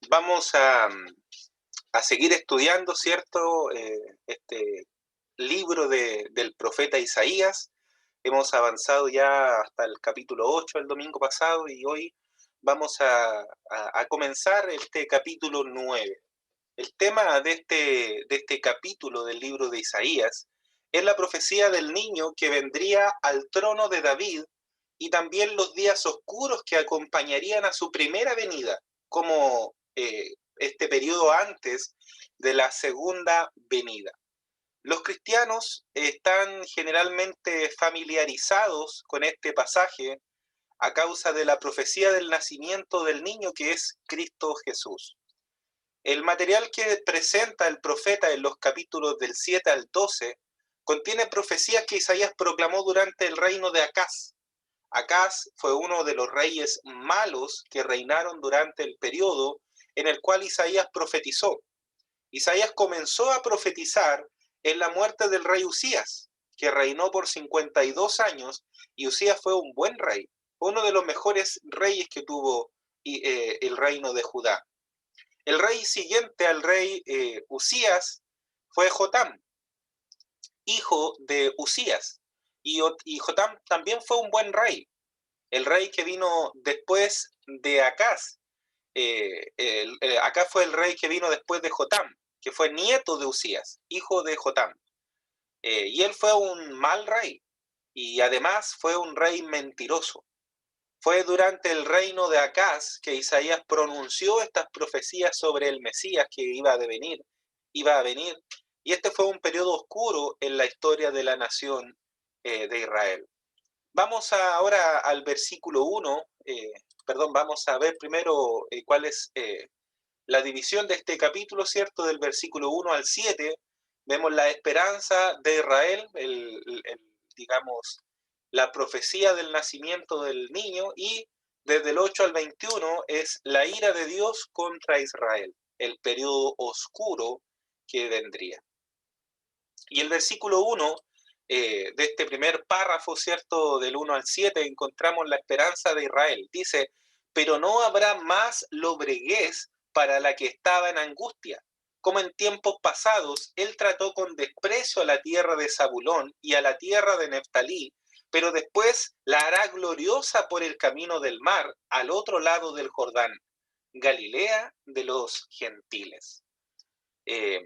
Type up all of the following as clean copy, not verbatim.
Vamos a seguir estudiando, ¿cierto? Este libro del profeta Isaías. Hemos avanzado ya hasta el capítulo 8 el domingo pasado y hoy vamos a comenzar este capítulo 9. El tema de este capítulo del libro de Isaías es la profecía del niño que vendría al trono de David y también los días oscuros que acompañarían a su primera venida, como este periodo antes de la segunda venida. Los cristianos están generalmente familiarizados con este pasaje a causa de la profecía del nacimiento del niño que es Cristo Jesús. El material que presenta el profeta en los capítulos del 7 al 12 contiene profecías que Isaías proclamó durante el reino de Acaz. Acaz fue uno de los reyes malos que reinaron durante el periodo en el cual Isaías profetizó. Isaías comenzó a profetizar en la muerte del rey Usías, que reinó por 52 años, y Usías fue un buen rey, uno de los mejores reyes que tuvo el reino de Judá. El rey siguiente al rey Usías fue Jotam, hijo de Usías, y Jotam también fue un buen rey. El rey que vino después de Acaz, Acaz fue el rey que vino después de Jotam, que fue nieto de Usías, hijo de Jotam. Y él fue un mal rey, y además fue un rey mentiroso. Fue durante el reino de Acaz que Isaías pronunció estas profecías sobre el Mesías que iba a venir, y este fue un periodo oscuro en la historia de la nación de Israel. Vamos ahora al versículo 1, vamos a ver primero cuál es la división de este capítulo, ¿cierto? Del versículo 1 al 7, vemos la esperanza de Israel, digamos, la profecía del nacimiento del niño, y desde el 8 al 21 es la ira de Dios contra Israel, el periodo oscuro que vendría. Y el versículo 1 de este primer párrafo, ¿cierto? Del 1 al 7, encontramos la esperanza de Israel. Dice, pero no habrá más lobreguez para la que estaba en angustia. Como en tiempos pasados, él trató con desprecio a la tierra de Zabulón y a la tierra de Neftalí, pero después la hará gloriosa por el camino del mar, al otro lado del Jordán, Galilea de los gentiles. Eh,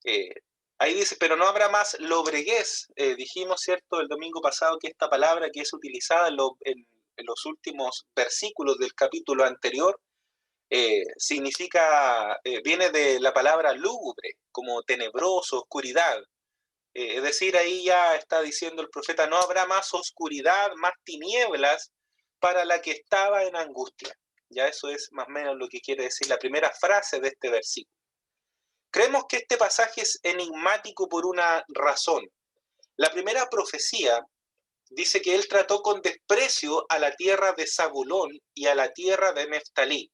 eh, Ahí dice, pero no habrá más lobreguez. Dijimos, ¿cierto?, el domingo pasado que esta palabra que es utilizada en los últimos versículos del capítulo anterior, viene de la palabra lúgubre, como tenebroso, oscuridad. Es decir, ahí ya está diciendo el profeta, no habrá más oscuridad, más tinieblas para la que estaba en angustia. Ya eso es más o menos lo que quiere decir la primera frase de este versículo. Creemos que este pasaje es enigmático por una razón. La primera profecía dice que él trató con desprecio a la tierra de Zabulón y a la tierra de Neftalí.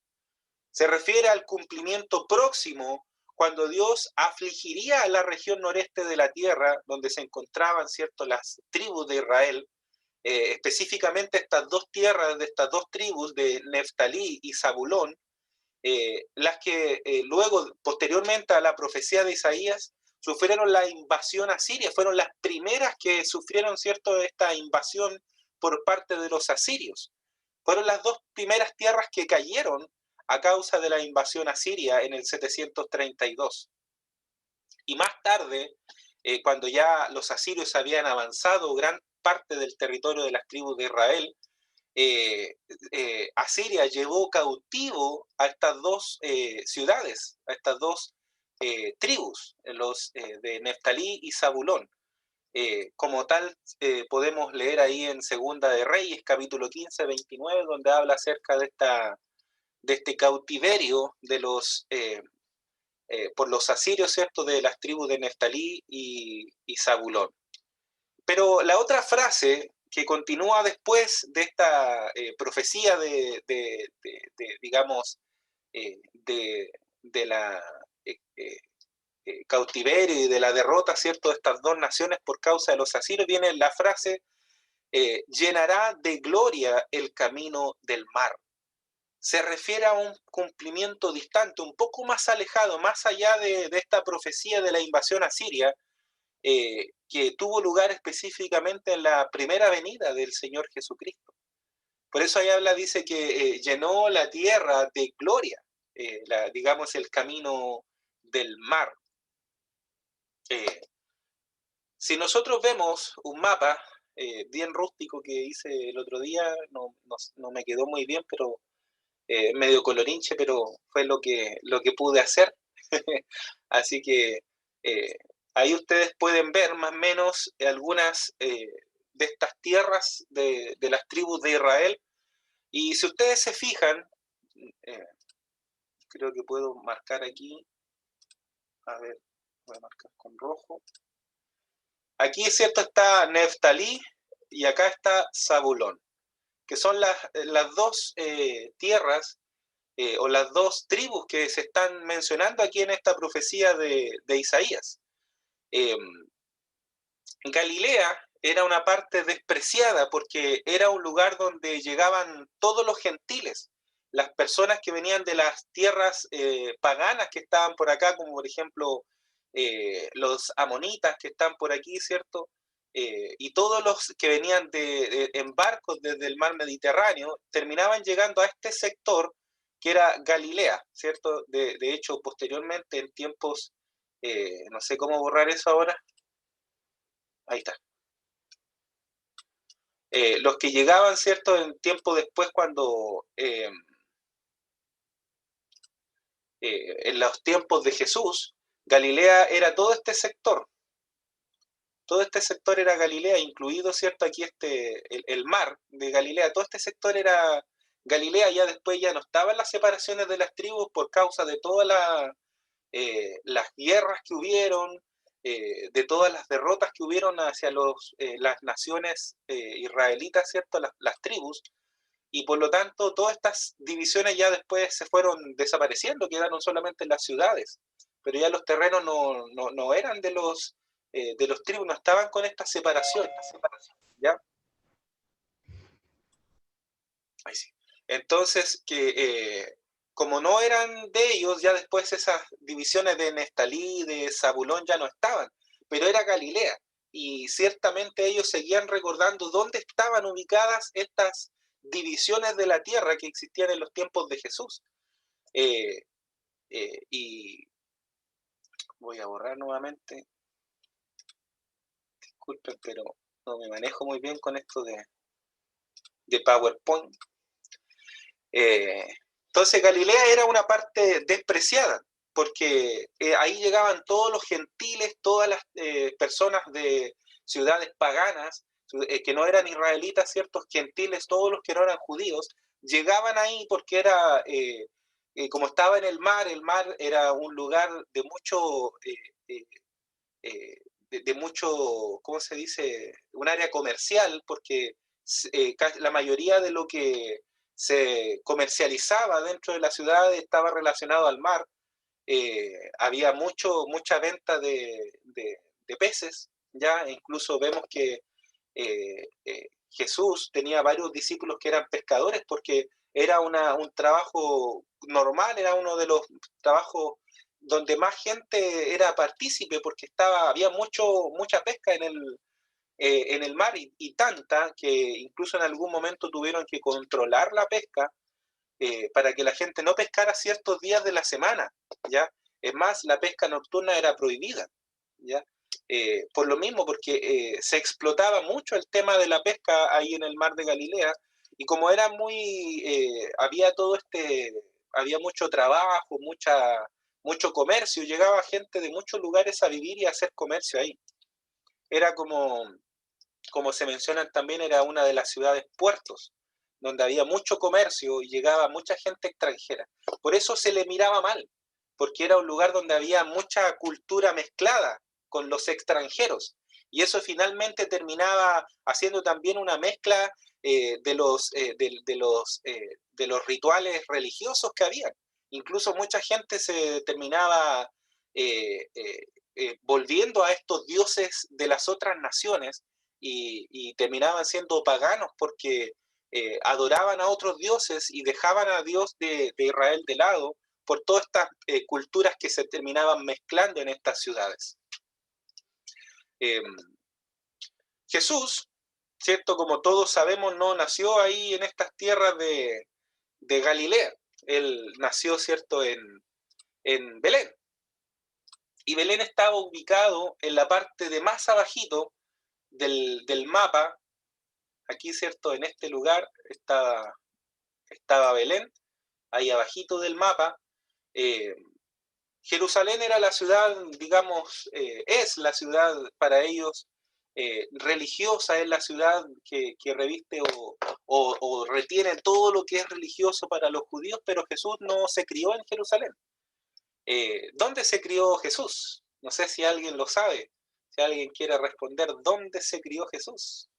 Se refiere al cumplimiento próximo cuando Dios afligiría a la región noreste de la tierra, donde se encontraban, ¿cierto?, las tribus de Israel, específicamente estas dos tierras de estas dos tribus de Neftalí y Zabulón, las que luego, posteriormente a la profecía de Isaías, sufrieron la invasión asiria, fueron las primeras que sufrieron, ¿cierto?, esta invasión por parte de los asirios. Fueron las dos primeras tierras que cayeron a causa de la invasión asiria en el 732. Y más tarde, cuando ya los asirios habían avanzado gran parte del territorio de las tribus de Israel, Asiria llevó cautivo a estas dos ciudades, a estas dos tribus, los de Neftalí y Zabulón. Como tal, podemos leer ahí en Segunda de Reyes, capítulo 15, 29, donde habla acerca de este cautiverio de por los asirios, ¿cierto?, de las tribus de Neftalí y Zabulón. Pero la otra frase que continúa después de esta profecía digamos, de la cautiverio y de la derrota, ¿cierto?, de estas dos naciones por causa de los asirios, viene la frase, llenará de gloria el camino del mar. se refiere a un cumplimiento distante, un poco más alejado, más allá de esta profecía de la invasión asiria, que tuvo lugar específicamente en la primera venida del Señor Jesucristo. Por eso ahí habla, dice que llenó la tierra de gloria, digamos el camino del mar. Si nosotros vemos un mapa bien rústico que hice el otro día, no me quedó muy bien, pero medio colorinche, pero fue lo que pude hacer. Así que ahí ustedes pueden ver más o menos algunas de estas tierras de las tribus de Israel. Y si ustedes se fijan, eh, creo que puedo marcar aquí, a ver, voy a marcar con rojo. Aquí, es cierto, está Neftalí y acá está Zabulón, que son las dos tierras o las dos tribus que se están mencionando aquí en esta profecía de Isaías. Galilea era una parte despreciada porque era un lugar donde llegaban todos los gentiles, las personas que venían de las tierras paganas que estaban por acá, como por ejemplo los amonitas que están por aquí, ¿cierto? Y todos los que venían en barcos desde el mar Mediterráneo terminaban llegando a este sector que era Galilea, ¿cierto? De hecho, posteriormente, en tiempos, no sé cómo borrar eso ahora, ahí está. Los que llegaban, ¿cierto?, en tiempo después, cuando en los tiempos de Jesús, Galilea era todo este sector era Galilea, incluido, ¿cierto?, aquí el mar de Galilea, todo este sector era Galilea. Ya después ya no estaban las separaciones de las tribus por causa de todas las guerras que hubieron, de todas las derrotas que hubieron hacia las naciones israelitas, ¿cierto?, las tribus, y por lo tanto todas estas divisiones ya después se fueron desapareciendo, quedaron solamente en las ciudades, pero ya los terrenos no eran de los tribus, no estaban con esta separación, ¿ya? Ahí sí. Entonces, como no eran de ellos, ya después esas divisiones de Neftalí, de Zabulón ya no estaban, pero era Galilea. Y ciertamente ellos seguían recordando dónde estaban ubicadas estas divisiones de la tierra que existían en los tiempos de Jesús. Y voy a borrar nuevamente. Disculpen, pero no me manejo muy bien con esto de PowerPoint. Entonces Galilea era una parte despreciada, porque ahí llegaban todos los gentiles, todas las personas de ciudades paganas, que no eran israelitas, ciertos gentiles, todos los que no eran judíos, llegaban ahí porque era, como estaba en el mar era un lugar de mucho, de mucho, ¿cómo se dice? Un área comercial, porque la mayoría de lo que se comercializaba dentro de la ciudad estaba relacionado al mar. Había mucha venta de peces, ya incluso vemos que Jesús tenía varios discípulos que eran pescadores porque era un trabajo normal, era uno de los trabajos donde más gente era partícipe porque había mucha pesca en el mar y tanta que incluso en algún momento tuvieron que controlar la pesca para que la gente no pescara ciertos días de la semana, ¿ya? Es más, la pesca nocturna era prohibida, ¿ya? Por lo mismo, porque se explotaba mucho el tema de la pesca ahí en el mar de Galilea, y como era había había mucho trabajo, mucho comercio, llegaba gente de muchos lugares a vivir y a hacer comercio ahí. Era como se mencionan también, era una de las ciudades puertos, donde había mucho comercio y llegaba mucha gente extranjera. Por eso se le miraba mal, porque era un lugar donde había mucha cultura mezclada con los extranjeros. Y eso finalmente terminaba haciendo también una mezcla de los rituales religiosos que había. Incluso mucha gente se terminaba volviendo a estos dioses de las otras naciones y terminaban siendo paganos porque adoraban a otros dioses y dejaban a Dios de Israel de lado por todas estas culturas que se terminaban mezclando en estas ciudades. Jesús, ¿cierto? Como todos sabemos, no nació ahí en estas tierras de Galilea. Él nació, ¿cierto?, en Belén. Y Belén estaba ubicado en la parte de más abajito del mapa. Aquí, ¿cierto?, en este lugar estaba Belén, ahí abajito del mapa. Jerusalén era la ciudad, digamos, es la ciudad para ellos religiosa, es la ciudad que reviste o retiene todo lo que es religioso para los judíos, pero Jesús no se crió en Jerusalén. ¿Dónde se crió Jesús? No sé si alguien lo sabe, si alguien quiere responder, ¿dónde se crió Jesús?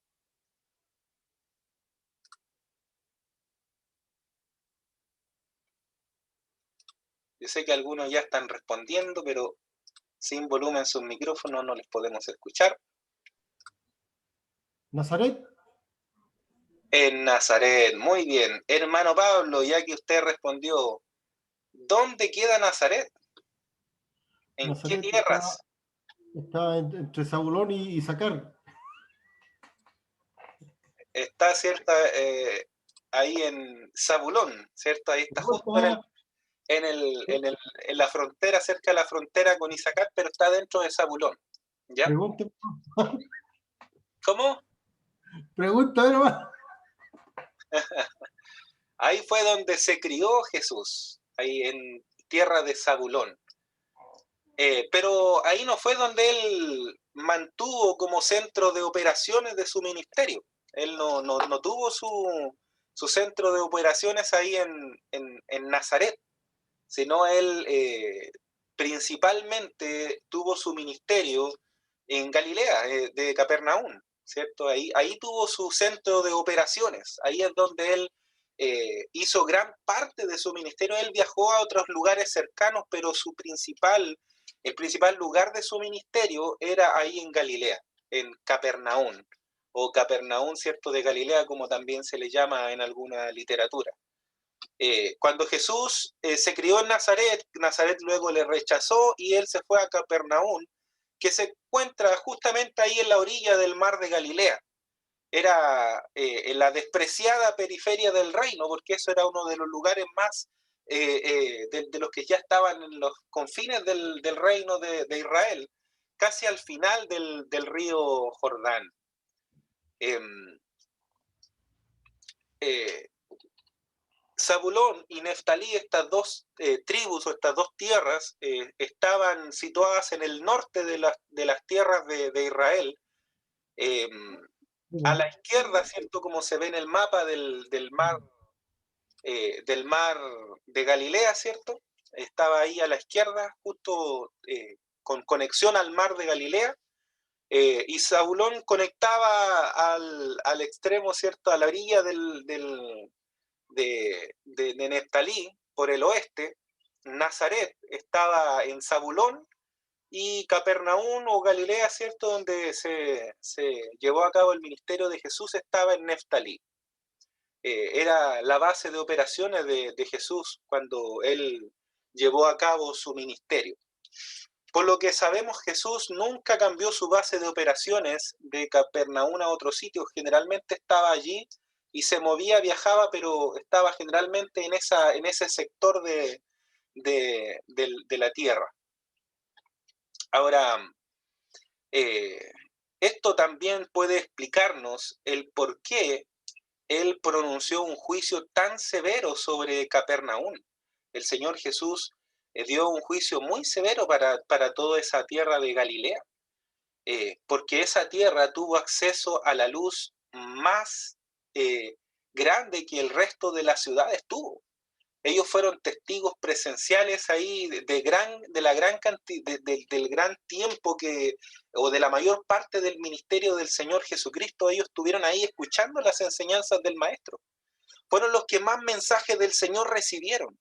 Yo sé que algunos ya están respondiendo, pero sin volumen sus micrófonos no les podemos escuchar. ¿Nazaret? En Nazaret, muy bien. Hermano Pablo, ya que usted respondió, ¿dónde queda Nazaret? ¿En Nazaret qué tierras? está entre Zabulón y Isaacar. Está, ¿cierto? Ahí en Zabulón, ¿cierto? Ahí está justo en la frontera, cerca de la frontera con Isaacar, pero está dentro de Zabulón. ¿Ya? Pregunta, ¿Cómo? pregunta nomás. Ahí fue donde se crió Jesús, ahí en tierra de Zabulón. Pero ahí no fue donde él mantuvo como centro de operaciones de su ministerio. Él no tuvo su centro de operaciones ahí en Nazaret, sino él principalmente tuvo su ministerio en Galilea, de Capernaum, ¿cierto? Ahí tuvo su centro de operaciones, ahí es donde él hizo gran parte de su ministerio. Él viajó a otros lugares cercanos, pero el principal lugar de su ministerio era ahí en Galilea, en Capernaum, o Capernaum, ¿cierto?, de Galilea, como también se le llama en alguna literatura. Cuando Jesús se crió en Nazaret, Nazaret luego le rechazó y él se fue a Capernaum, que se encuentra justamente ahí en la orilla del mar de Galilea. Era en la despreciada periferia del reino, porque eso era uno de los lugares más de los que ya estaban en los confines del reino de Israel, casi al final del río Jordán. Zabulón y Neftalí, estas dos tribus o estas dos tierras, estaban situadas en el norte de las tierras de Israel. A la izquierda, ¿cierto? Como se ve en el mapa del mar de Galilea, ¿cierto? Estaba ahí a la izquierda, justo con conexión al mar de Galilea. Y Zabulón conectaba al extremo, ¿cierto? A la orilla de Neftalí por el oeste. Nazaret estaba en Zabulón y Capernaum o Galilea, ¿cierto?, donde se llevó a cabo el ministerio de Jesús, estaba en Neftalí. Era la base de operaciones de Jesús cuando él llevó a cabo su ministerio. Por lo que sabemos, Jesús nunca cambió su base de operaciones de Capernaum a otro sitio. Generalmente estaba allí y se movía, viajaba, pero estaba generalmente en ese sector de la tierra. Ahora, esto también puede explicarnos el por qué él pronunció un juicio tan severo sobre Capernaum. El Señor Jesús dio un juicio muy severo para toda esa tierra de Galilea, porque esa tierra tuvo acceso a la luz más grande que el resto de las ciudades tuvo. Ellos fueron testigos presenciales ahí de la gran cantidad, del gran tiempo o de la mayor parte del ministerio del Señor Jesucristo. Ellos estuvieron ahí escuchando las enseñanzas del Maestro. Fueron los que más mensajes del Señor recibieron.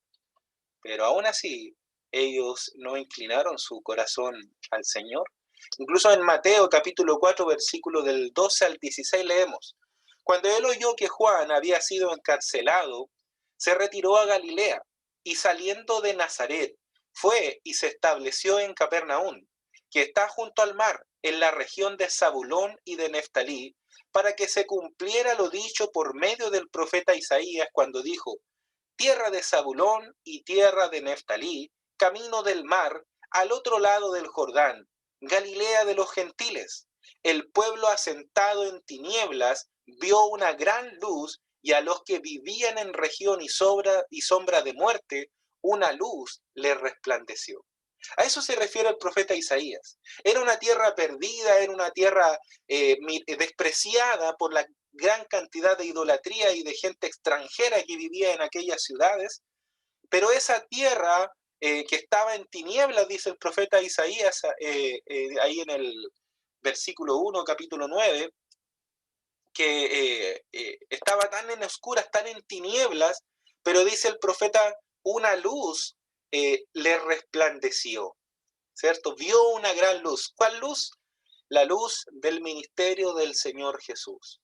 Pero aún así, ellos no inclinaron su corazón al Señor. Incluso en Mateo capítulo 4, versículo del 12 al 16 leemos: Cuando él oyó que Juan había sido encarcelado, se retiró a Galilea y saliendo de Nazaret, fue y se estableció en Capernaum, que está junto al mar, en la región de Zabulón y de Neftalí, para que se cumpliera lo dicho por medio del profeta Isaías cuando dijo: tierra de Zabulón y tierra de Neftalí, camino del mar, al otro lado del Jordán, Galilea de los gentiles. El pueblo asentado en tinieblas vio una gran luz, y a los que vivían en región y sombra de muerte, una luz les resplandeció. A eso se refiere el profeta Isaías. Era una tierra perdida, era una tierra despreciada por la gran cantidad de idolatría y de gente extranjera que vivía en aquellas ciudades, pero esa tierra que estaba en tinieblas, dice el profeta Isaías, ahí en el versículo 1, capítulo 9, que estaba tan en oscuras, tan en tinieblas, pero dice el profeta, una luz le resplandeció, ¿cierto? Vio una gran luz. ¿Cuál luz? La luz del ministerio del Señor Jesús.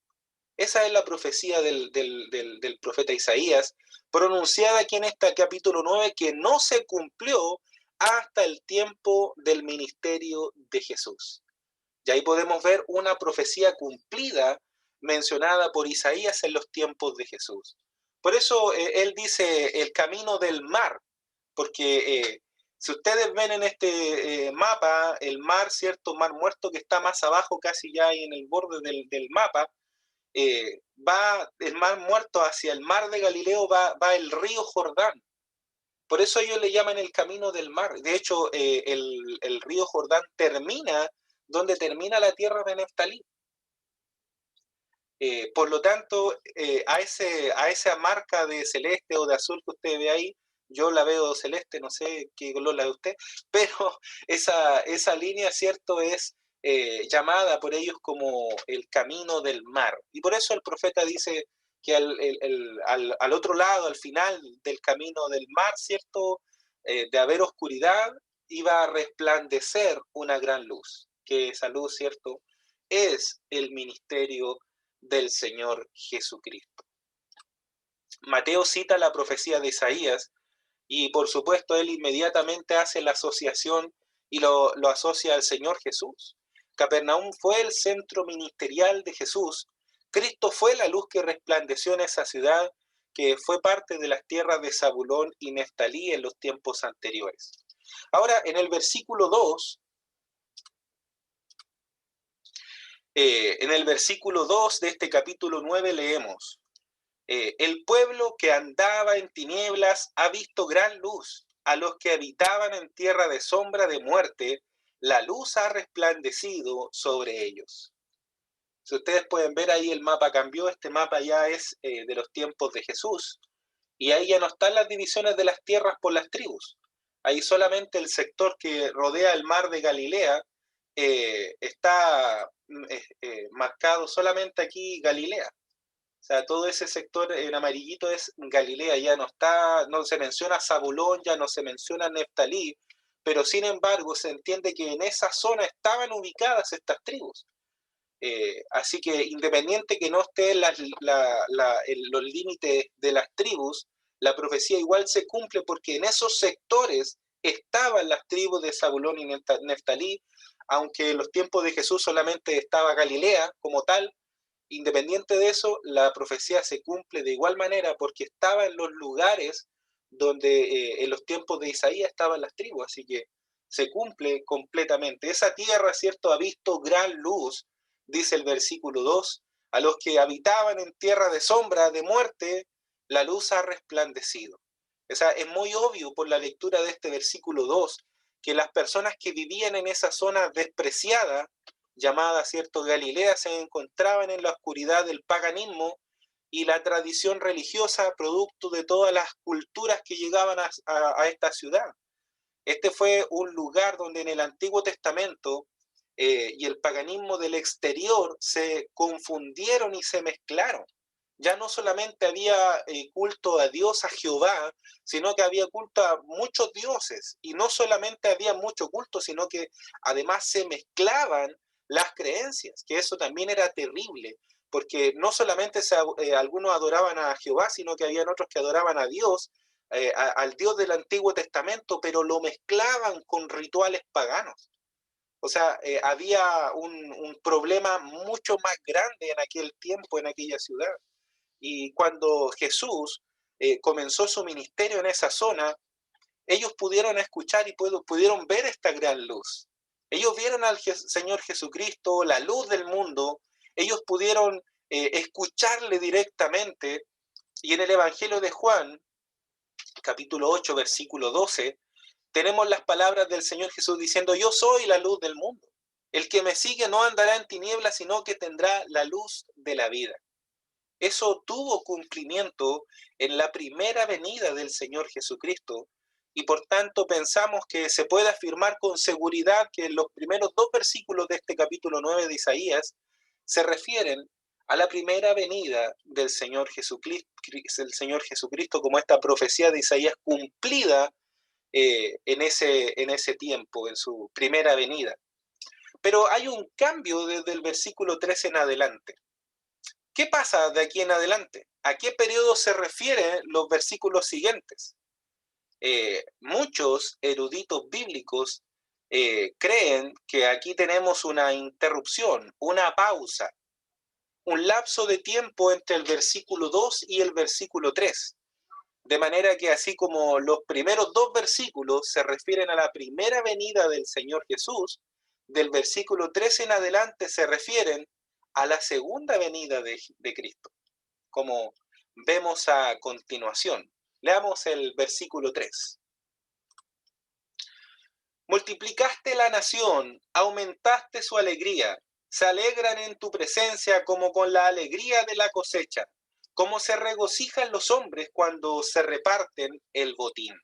Esa es la profecía del profeta Isaías, pronunciada aquí en este capítulo 9, que no se cumplió hasta el tiempo del ministerio de Jesús. Y ahí podemos ver una profecía cumplida mencionada por Isaías en los tiempos de Jesús. Por eso él dice el camino del mar, porque si ustedes ven en este mapa, el mar, ¿cierto? Mar Muerto, que está más abajo, casi ya ahí en el borde del mapa, va el mar Muerto hacia el mar de Galileo, va el río Jordán. Por eso ellos le llaman el camino del mar. De hecho, el río Jordán termina donde termina la tierra de Neftalí. Por lo tanto, a esa marca de celeste o de azul que usted ve ahí, yo la veo celeste, no sé qué color la de usted, pero esa línea, ¿cierto?, es llamada por ellos como el camino del mar. Y por eso el profeta dice que al otro lado, al final del camino del mar, ¿cierto?, de haber oscuridad, iba a resplandecer una gran luz, que esa luz, ¿cierto?, es el ministerio del Señor Jesucristo. Mateo cita la profecía de Isaías y por supuesto él inmediatamente hace la asociación y lo asocia al Señor Jesús. Capernaum fue el centro ministerial de Jesús. Cristo fue la luz que resplandeció en esa ciudad, que fue parte de las tierras de Zabulón y Neftalí en los tiempos anteriores. Ahora, en el versículo 2, de este capítulo 9 leemos: el pueblo que andaba en tinieblas ha visto gran luz. A los que habitaban en tierra de sombra de muerte, la luz ha resplandecido sobre ellos. Si ustedes pueden ver ahí, el mapa cambió. Este mapa ya es de los tiempos de Jesús. Y ahí ya no están las divisiones de las tierras por las tribus. Ahí solamente el sector que rodea el mar de Galilea está marcado solamente aquí Galilea. O sea, todo ese sector en amarillito es Galilea, ya no se menciona Zabulón, ya no se menciona Neftalí, pero sin embargo se entiende que en esa zona estaban ubicadas estas tribus. Así que independiente que no esté en los límites de las tribus, la profecía igual se cumple, porque en esos sectores estaban las tribus de Zabulón y Neftalí, aunque en los tiempos de Jesús solamente estaba Galilea como tal. Independiente de eso, la profecía se cumple de igual manera, porque estaba en los lugares donde en los tiempos de Isaías estaban las tribus, así que se cumple completamente. Esa tierra, ¿cierto?, ha visto gran luz, dice el versículo 2, a los que habitaban en tierra de sombra, de muerte, la luz ha resplandecido. O sea, es muy obvio por la lectura de este versículo 2 que las personas que vivían en esa zona despreciada, llamada, ¿cierto?, Galilea, se encontraban en la oscuridad del paganismo y la tradición religiosa, producto de todas las culturas que llegaban a esta ciudad. Este fue un lugar donde en el Antiguo Testamento y el paganismo del exterior se confundieron y se mezclaron. Ya no solamente había culto a Dios, a Jehová, sino que había culto a muchos dioses. Y no solamente había mucho culto, sino que además se mezclaban las creencias, que eso también era terrible, porque no solamente algunos adoraban a Jehová, sino que habían otros que adoraban a Dios, al Dios del Antiguo Testamento, pero lo mezclaban con rituales paganos. O sea, había un problema mucho más grande en aquel tiempo, en aquella ciudad. Y cuando Jesús comenzó su ministerio en esa zona, ellos pudieron escuchar y pudieron ver esta gran luz. Ellos vieron al Señor Jesucristo, la luz del mundo. Ellos pudieron escucharle directamente. Y en el Evangelio de Juan, capítulo 8, versículo 12, tenemos las palabras del Señor Jesús diciendo: yo soy la luz del mundo. El que me sigue no andará en tinieblas, sino que tendrá la luz de la vida. Eso tuvo cumplimiento en la primera venida del Señor Jesucristo, y por tanto pensamos que se puede afirmar con seguridad que los primeros dos versículos de este capítulo 9 de Isaías se refieren a la primera venida del Señor Jesucristo, como esta profecía de Isaías cumplida en ese tiempo, en su primera venida. Pero hay un cambio desde el versículo 13 en adelante. ¿Qué pasa de aquí en adelante? ¿A qué periodo se refieren los versículos siguientes? Muchos eruditos bíblicos creen que aquí tenemos una interrupción, una pausa, un lapso de tiempo entre el versículo 2 y el versículo 3. De manera que así como los primeros dos versículos se refieren a la primera venida del Señor Jesús, del versículo 13 en adelante se refieren a la segunda venida de Cristo, como vemos a continuación. Leamos el versículo 3. Multiplicaste la nación, aumentaste su alegría, se alegran en tu presencia como con la alegría de la cosecha, como se regocijan los hombres cuando se reparten el botín.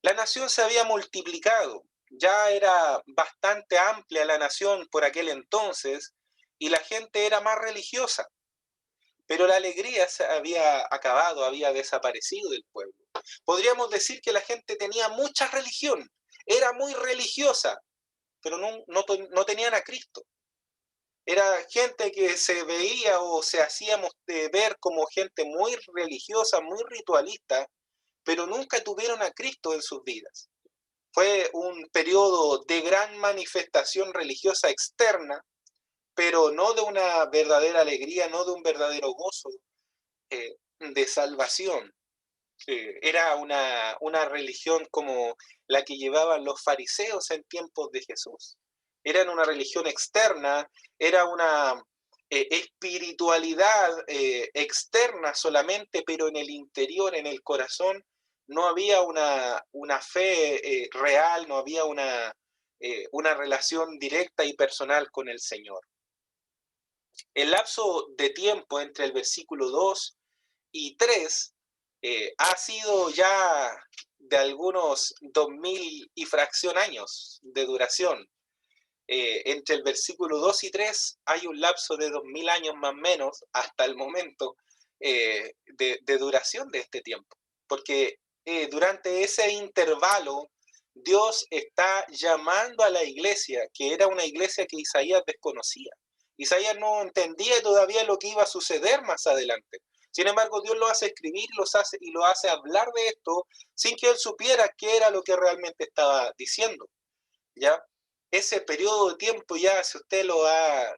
La nación se había multiplicado, ya era bastante amplia la nación por aquel entonces, y la gente era más religiosa, pero la alegría se había acabado, había desaparecido del pueblo. Podríamos decir que la gente tenía mucha religión, era muy religiosa, pero no tenían a Cristo. Era gente que se veía o se hacíamos de ver como gente muy religiosa, muy ritualista, pero nunca tuvieron a Cristo en sus vidas. Fue un periodo de gran manifestación religiosa externa, pero no de una verdadera alegría, no de un verdadero gozo de salvación. Era una religión como la que llevaban los fariseos en tiempos de Jesús. Era una religión externa, era una espiritualidad externa solamente, pero en el interior, en el corazón, no había una fe real, no había una relación directa y personal con el Señor. El lapso de tiempo entre el versículo 2 y 3 ha sido ya de algunos 2000 y fracción años de duración. Entre el versículo 2 y 3 hay un lapso de 2000 años más o menos hasta el momento de duración de este tiempo. Porque durante ese intervalo Dios está llamando a la iglesia, que era una iglesia que Isaías desconocía. Isaías no entendía todavía lo que iba a suceder más adelante. Sin embargo, Dios lo hace escribir y lo hace hablar de esto sin que él supiera qué era lo que realmente estaba diciendo. ¿Ya? Ese periodo de tiempo ya, si usted lo ha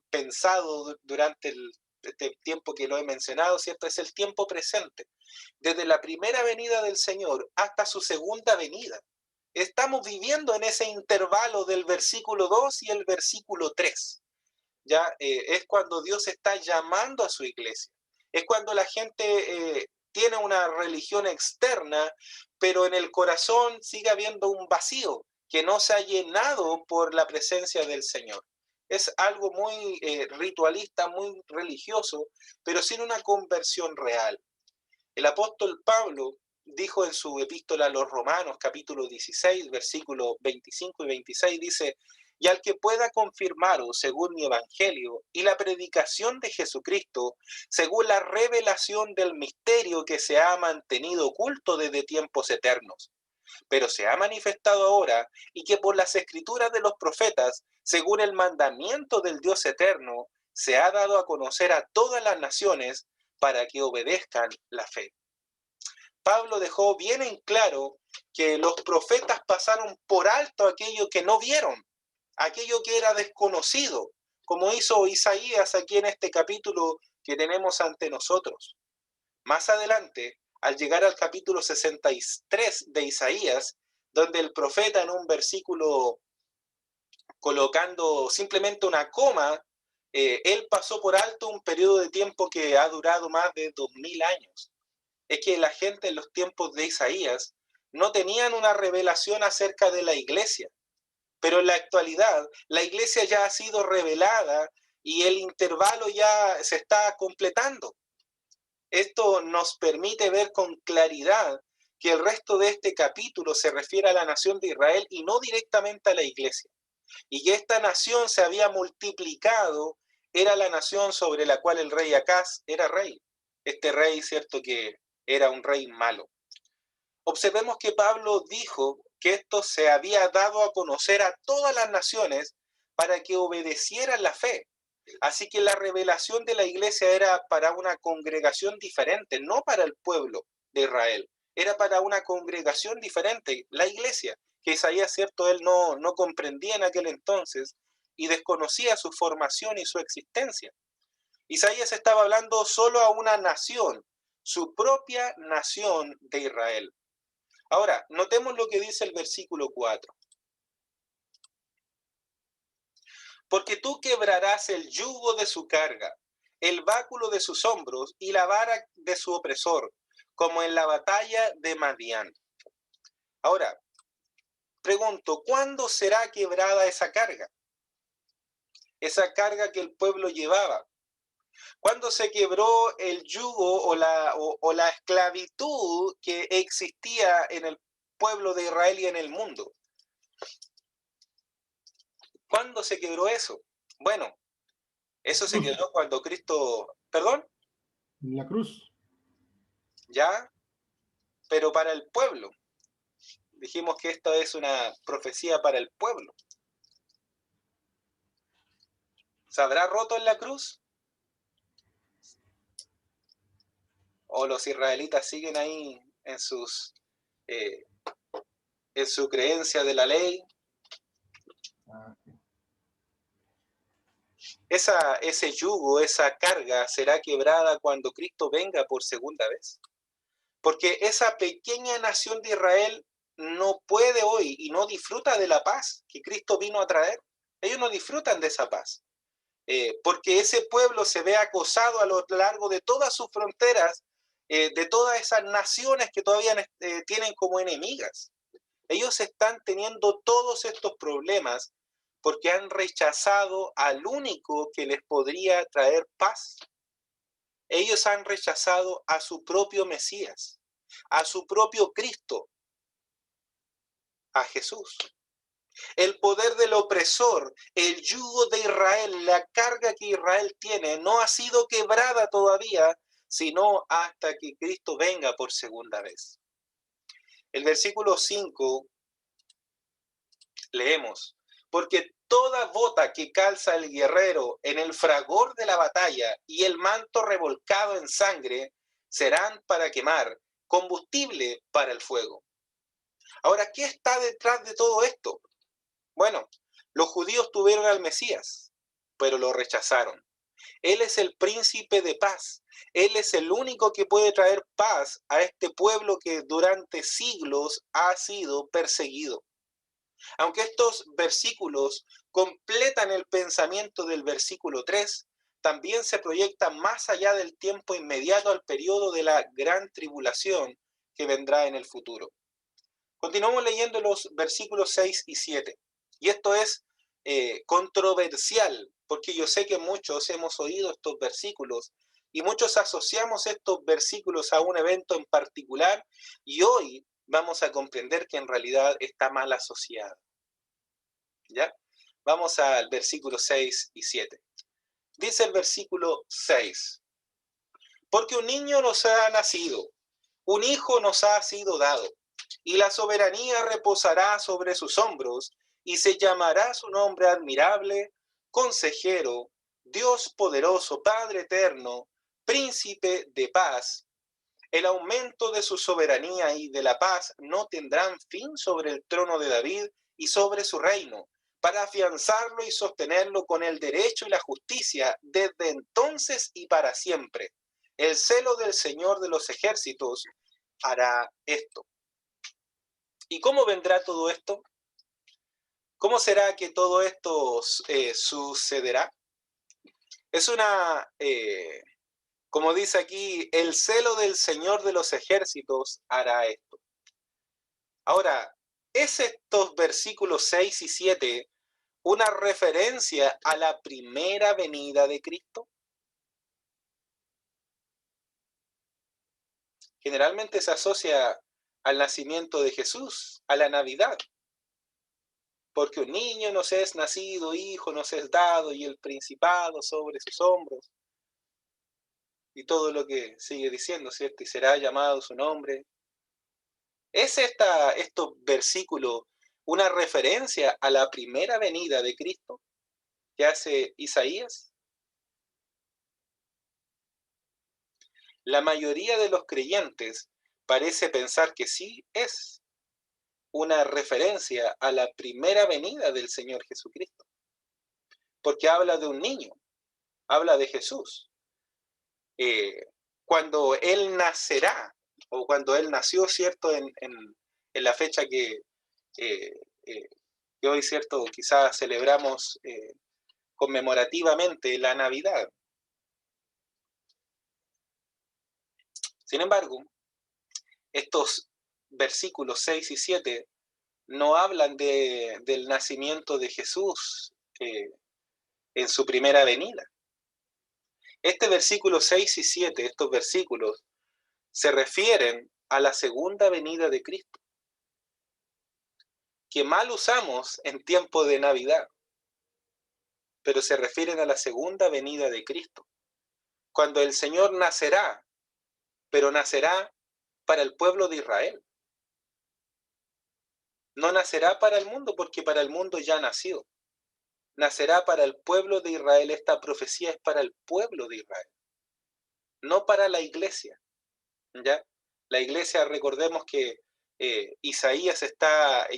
pensado durante este tiempo que lo he mencionado, ¿cierto? Es el tiempo presente. Desde la primera venida del Señor hasta su segunda venida. Estamos viviendo en ese intervalo del versículo 2 y el versículo 3. ¿Ya? Es cuando Dios está llamando a su iglesia. Es cuando la gente tiene una religión externa, pero en el corazón sigue habiendo un vacío que no se ha llenado por la presencia del Señor. Es algo muy ritualista, muy religioso, pero sin una conversión real. El apóstol Pablo dijo en su epístola a los Romanos, capítulo 16, versículos 25 y 26, dice: y al que pueda confirmaros según mi evangelio y la predicación de Jesucristo, según la revelación del misterio que se ha mantenido oculto desde tiempos eternos, pero se ha manifestado ahora y que por las escrituras de los profetas, según el mandamiento del Dios eterno, se ha dado a conocer a todas las naciones para que obedezcan la fe. Pablo dejó bien en claro que los profetas pasaron por alto aquello que no vieron, aquello que era desconocido, como hizo Isaías aquí en este capítulo que tenemos ante nosotros. Más adelante, al llegar al capítulo 63 de Isaías, donde el profeta en un versículo colocando simplemente una coma, él pasó por alto un periodo de tiempo que ha durado más de 2000 años. Es que la gente en los tiempos de Isaías no tenían una revelación acerca de la iglesia, pero en la actualidad la iglesia ya ha sido revelada y el intervalo ya se está completando. Esto nos permite ver con claridad que el resto de este capítulo se refiere a la nación de Israel y no directamente a la iglesia. Y que esta nación se había multiplicado, era la nación sobre la cual el rey Acaz era rey. Este rey, cierto que era un rey malo. Observemos que Pablo dijo que esto se había dado a conocer a todas las naciones para que obedecieran la fe. Así que la revelación de la iglesia era para una congregación diferente, no para el pueblo de Israel. Era para una congregación diferente, la iglesia, que Isaías, cierto, él no comprendía en aquel entonces y desconocía su formación y su existencia. Isaías estaba hablando solo a una nación, su propia nación de Israel. Ahora, notemos lo que dice el versículo 4. Porque tú quebrarás el yugo de su carga, el báculo de sus hombros y la vara de su opresor, como en la batalla de Madián. Ahora, pregunto, ¿cuándo será quebrada esa carga? Esa carga que el pueblo llevaba. ¿Cuándo se quebró el yugo o la esclavitud que existía en el pueblo de Israel y en el mundo? ¿Cuándo se quebró eso? Bueno, eso se quebró cuando Cristo, perdón, En la cruz. ya, pero para el pueblo. Dijimos que esto es una profecía para el pueblo. ¿Se habrá roto en la cruz? ¿O los israelitas siguen ahí eh, en su creencia de la ley? Ese yugo, esa carga será quebrada cuando Cristo venga por segunda vez. Porque esa pequeña nación de Israel no puede hoy y no disfruta de la paz que Cristo vino a traer. Ellos no disfrutan de esa paz. Porque ese pueblo se ve acosado a lo largo de todas sus fronteras, de todas esas naciones que todavía tienen como enemigas. Ellos están teniendo todos estos problemas porque han rechazado al único que les podría traer paz. Ellos han rechazado a su propio Mesías, a su propio Cristo, a Jesús. El poder del opresor, el yugo de Israel, la carga que Israel tiene, no ha sido quebrada todavía, sino hasta que Cristo venga por segunda vez. El versículo 5 leemos, porque toda bota que calza el guerrero en el fragor de la batalla y el manto revolcado en sangre serán para quemar, combustible para el fuego. Ahora, ¿qué está detrás de todo esto? Bueno, los judíos tuvieron al Mesías, pero lo rechazaron. Él es el príncipe de paz. Él es el único que puede traer paz a este pueblo que durante siglos ha sido perseguido. Aunque estos versículos completan el pensamiento del versículo 3, también se proyectan más allá del tiempo inmediato al periodo de la gran tribulación que vendrá en el futuro. Continuamos leyendo los versículos 6 y 7. Y esto es controversial, porque yo sé que muchos hemos oído estos versículos y muchos asociamos estos versículos a un evento en particular y hoy vamos a comprender que en realidad está mal asociado. ¿Ya? Vamos al versículo 6 y 7. Dice el versículo 6, porque un niño nos ha nacido, un hijo nos ha sido dado, y la soberanía reposará sobre sus hombros, y se llamará su nombre admirable, consejero, Dios poderoso, Padre eterno, príncipe de paz. El aumento de su soberanía y de la paz no tendrán fin sobre el trono de David y sobre su reino, para afianzarlo y sostenerlo con el derecho y la justicia desde entonces y para siempre. El celo del Señor de los ejércitos hará esto. ¿Y cómo vendrá todo esto? ¿Cómo será que todo esto sucederá? Es como dice aquí, el celo del Señor de los ejércitos hará esto. Ahora, ¿es estos versículos 6 y 7 una referencia a la primera venida de Cristo? Generalmente se asocia al nacimiento de Jesús, a la Navidad. Porque un niño nos es nacido, hijo nos es dado, y el principado sobre sus hombros. Y todo lo que sigue diciendo, ¿cierto? Y será llamado su nombre. ¿Es estos versículos una referencia a la primera venida de Cristo que hace Isaías? La mayoría de los creyentes parece pensar que sí es una referencia a la primera venida del Señor Jesucristo, porque habla de un niño, habla de Jesús. Cuando Él nacerá, o cuando Él nació, ¿cierto? En la fecha que hoy, ¿cierto? Quizás celebramos conmemorativamente la Navidad. Sin embargo, estos versículos 6 y 7 no hablan del nacimiento de Jesús en su primera venida. Este versículo 6 y 7, estos versículos, se refieren a la segunda venida de Cristo, que mal usamos en tiempo de Navidad, pero se refieren a la segunda venida de Cristo, cuando el Señor nacerá, pero nacerá para el pueblo de Israel. No nacerá para el mundo, porque para el mundo ya nació. Nacerá para el pueblo de Israel. Esta profecía es para el pueblo de Israel, no para la iglesia, ¿ya? La iglesia, recordemos que Isaías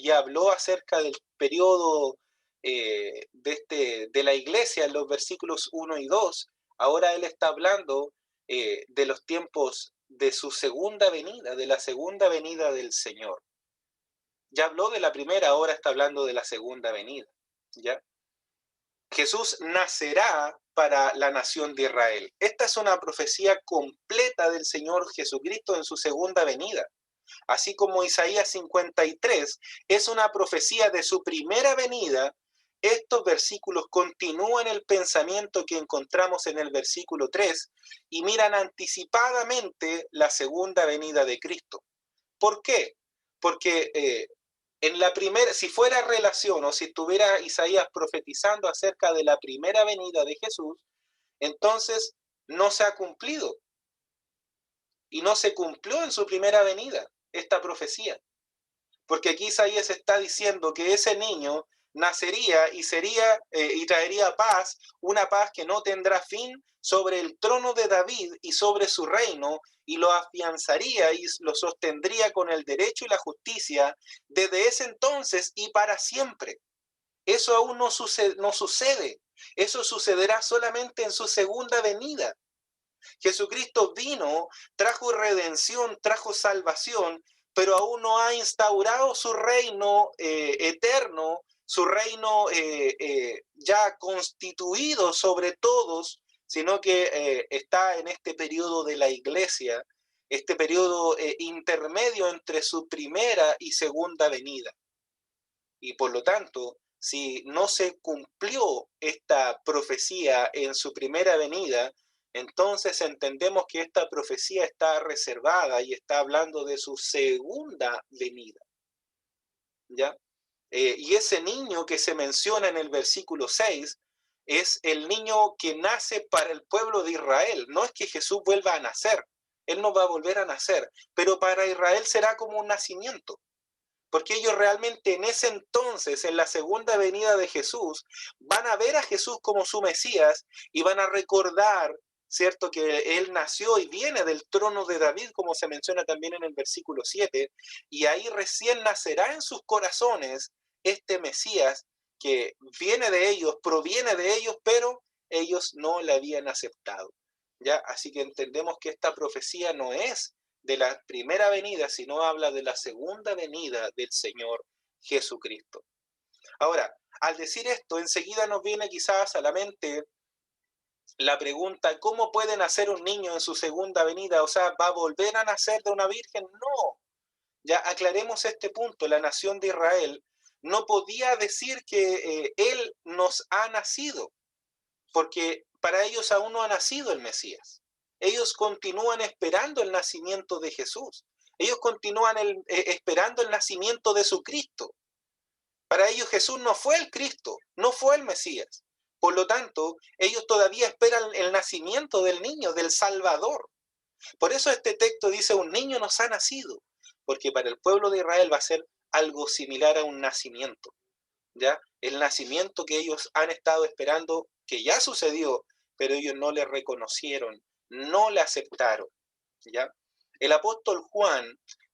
ya habló acerca del periodo de la iglesia en los versículos 1 y 2. Ahora él está hablando de los tiempos de su segunda venida, de la segunda venida del Señor. Ya habló de la primera, ahora está hablando de la segunda venida, ¿ya? Jesús nacerá para la nación de Israel. Esta es una profecía completa del Señor Jesucristo en su segunda venida. Así como Isaías 53 es una profecía de su primera venida, estos versículos continúan el pensamiento que encontramos en el versículo 3 y miran anticipadamente la segunda venida de Cristo. ¿Por qué? Porque en la primera, si fuera relación o si estuviera Isaías profetizando acerca de la primera venida de Jesús, entonces no se ha cumplido y no se cumplió en su primera venida esta profecía, porque aquí Isaías está diciendo que ese niño nacería y sería y traería paz, una paz que no tendrá fin sobre el trono de David y sobre su reino, y lo afianzaría y lo sostendría con el derecho y la justicia desde ese entonces y para siempre. Eso aún no sucede. Eso sucederá solamente en su segunda venida. Jesucristo vino, trajo redención, trajo salvación, pero aún no ha instaurado su reino eterno, su reino ya constituido sobre todos, sino que está en este periodo de la iglesia, este periodo intermedio entre su primera y segunda venida. Y por lo tanto, si no se cumplió esta profecía en su primera venida, entonces entendemos que esta profecía está reservada y está hablando de su segunda venida, ¿ya? Y ese niño que se menciona en el versículo 6 es el niño que nace para el pueblo de Israel. No es que Jesús vuelva a nacer, Él no va a volver a nacer, pero para Israel será como un nacimiento, porque ellos realmente en ese entonces, en la segunda venida de Jesús, van a ver a Jesús como su Mesías y van a recordar, ¿cierto?, que Él nació y viene del trono de David, como se menciona también en el versículo 7, y ahí recién nacerá en sus corazones este Mesías que viene de ellos, proviene de ellos, pero ellos no le habían aceptado. ¿Ya? Así que entendemos que esta profecía no es de la primera venida, sino habla de la segunda venida del Señor Jesucristo. Ahora, al decir esto, enseguida nos viene quizás a la mente la pregunta, ¿cómo puede nacer un niño en su segunda venida? O sea, ¿va a volver a nacer de una virgen? No. Ya aclaremos este punto. La nación de Israel no podía decir que Él nos ha nacido, porque para ellos aún no ha nacido el Mesías. Ellos continúan esperando el nacimiento de Jesús. Ellos continúan esperando el nacimiento de su Cristo. Para ellos Jesús no fue el Cristo, no fue el Mesías. Por lo tanto, ellos todavía esperan el nacimiento del niño, del Salvador. Por eso este texto dice, un niño nos ha nacido, porque para el pueblo de Israel va a ser algo similar a un nacimiento. ¿Ya? El nacimiento que ellos han estado esperando, que ya sucedió, pero ellos no le reconocieron, no le aceptaron. ¿Ya? El apóstol Juan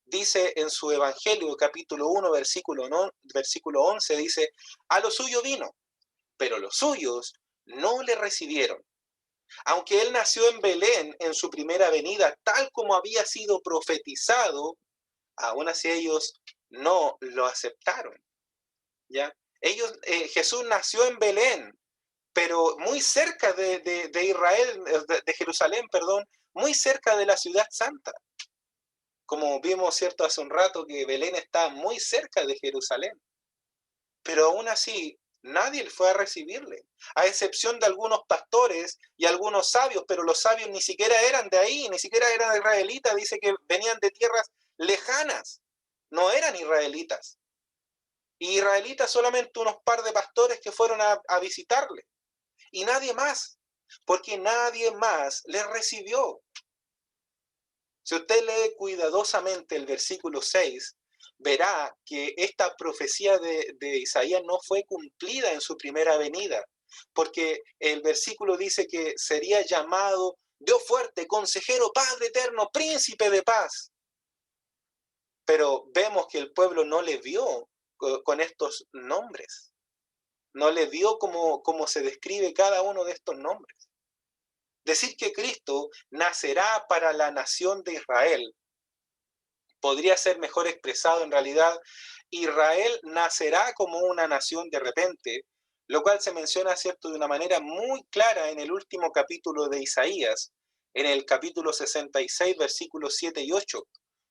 dice en su Evangelio, capítulo 1, versículo 11, dice, a lo suyo vino, pero los suyos no le recibieron. Aunque él nació en Belén en su primera venida, tal como había sido profetizado, aún así ellos no lo aceptaron. ¿Ya? Jesús nació en Belén, pero muy cerca de Israel, de Jerusalén, perdón, muy cerca de la ciudad santa. Como vimos, cierto, hace un rato que Belén está muy cerca de Jerusalén. Pero aún así, nadie fue a recibirle, a excepción de algunos pastores y algunos sabios, pero los sabios ni siquiera eran de ahí, ni siquiera eran israelitas, dice que venían de tierras lejanas, no eran israelitas. Y israelitas solamente unos par de pastores que fueron a visitarle. Y nadie más, porque nadie más le recibió. Si usted lee cuidadosamente el versículo 6, verá que esta profecía de Isaías no fue cumplida en su primera venida, porque el versículo dice que sería llamado Dios fuerte, consejero, Padre eterno, príncipe de paz. Pero vemos que el pueblo no le vio con estos nombres. No le vio como se describe cada uno de estos nombres. Decir que Cristo nacerá para la nación de Israel podría ser mejor expresado en realidad, Israel nacerá como una nación de repente, lo cual se menciona, ¿cierto?, de una manera muy clara en el último capítulo de Isaías, en el capítulo 66, versículos 7 y 8,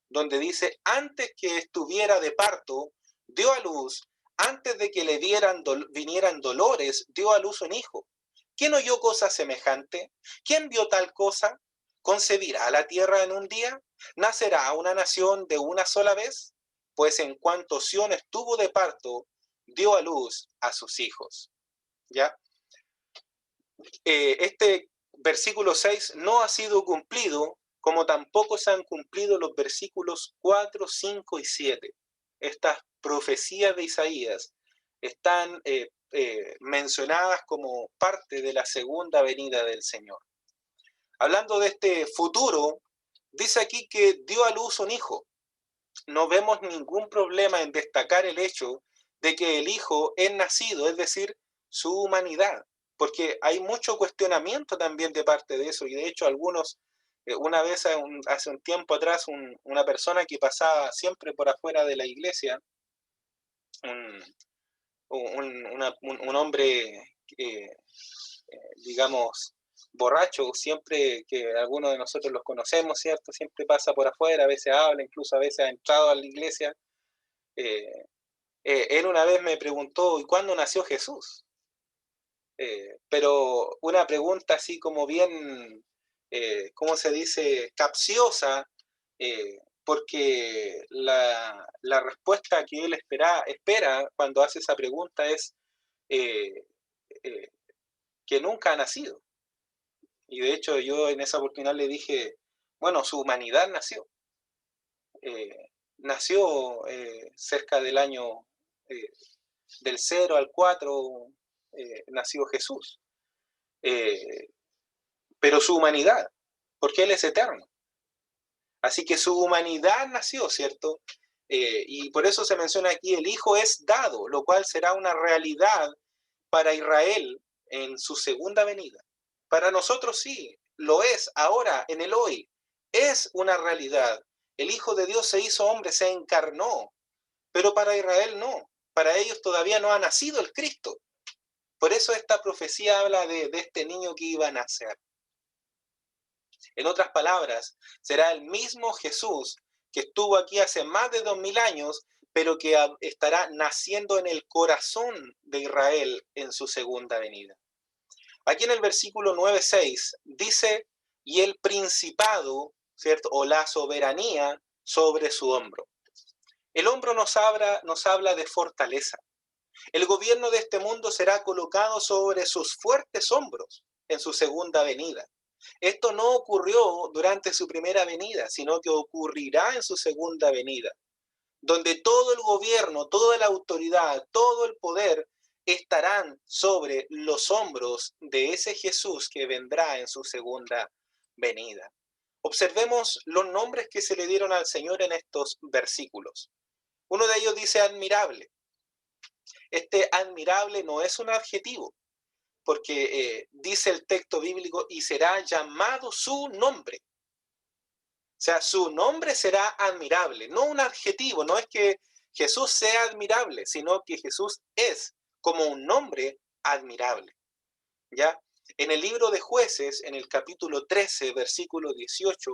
donde dice, antes que estuviera de parto, dio a luz, antes de que le vinieran dolores, dio a luz un hijo. ¿Quién oyó cosa semejante? ¿Quién vio tal cosa? ¿Concebirá la tierra en un día? ¿Nacerá una nación de una sola vez? Pues en cuanto Sión estuvo de parto, dio a luz a sus hijos. ¿Ya? Este versículo 6 no ha sido cumplido, como tampoco se han cumplido los versículos 4, 5 y 7. Estas profecías de Isaías están mencionadas como parte de la segunda venida del Señor. Hablando de este futuro, dice aquí que dio a luz un hijo. No vemos ningún problema en destacar el hecho de que el hijo es nacido, es decir, su humanidad, porque hay mucho cuestionamiento también de parte de eso, y de hecho algunos, una vez hace un tiempo atrás, una persona que pasaba siempre por afuera de la iglesia, un, un hombre, digamos, borracho, siempre que algunos de nosotros los conocemos, ¿cierto? Siempre pasa por afuera, a veces habla, incluso a veces ha entrado a la iglesia. Él una vez me preguntó, ¿y cuándo nació Jesús? Pero una pregunta así como bien, ¿cómo se dice?, capciosa, porque la respuesta que él espera cuando hace esa pregunta es eh, eh, que nunca ha nacido. Y de hecho yo en esa oportunidad le dije, Bueno, su humanidad nació. Nació cerca del año eh, del 0 al 4, nació Jesús. Eh, pero su humanidad, porque Él es eterno. Así que su humanidad nació, ¿cierto? Y por eso se menciona aquí, el Hijo es dado, lo cual será una realidad para Israel en su segunda venida. Para nosotros sí, lo es ahora, en el hoy. Es una realidad. El Hijo de Dios se hizo hombre, se encarnó, pero para Israel no. Para ellos todavía no ha nacido el Cristo. Por eso esta profecía habla de este niño que iba a nacer. En otras palabras, será el mismo Jesús que estuvo aquí hace más de 2000 años, pero que estará naciendo en el corazón de Israel en su segunda venida. Aquí en el versículo 9:6 dice, y el principado, ¿cierto? O la soberanía sobre su hombro. El hombro nos habla de fortaleza. El gobierno de este mundo será colocado sobre sus fuertes hombros en su segunda venida. Esto no ocurrió durante su primera venida, sino que ocurrirá en su segunda venida, donde todo el gobierno, toda la autoridad, todo el poder estarán sobre los hombros de ese Jesús que vendrá en su segunda venida. Observemos los nombres que se le dieron al Señor en estos versículos. Uno de ellos dice admirable. Este admirable no es un adjetivo, porque dice el texto bíblico, y será llamado su nombre. O sea, su nombre será admirable, no un adjetivo, no es que Jesús sea admirable, sino que Jesús es como un nombre admirable. ¿Ya? En el libro de Jueces, en el capítulo 13, versículo 18,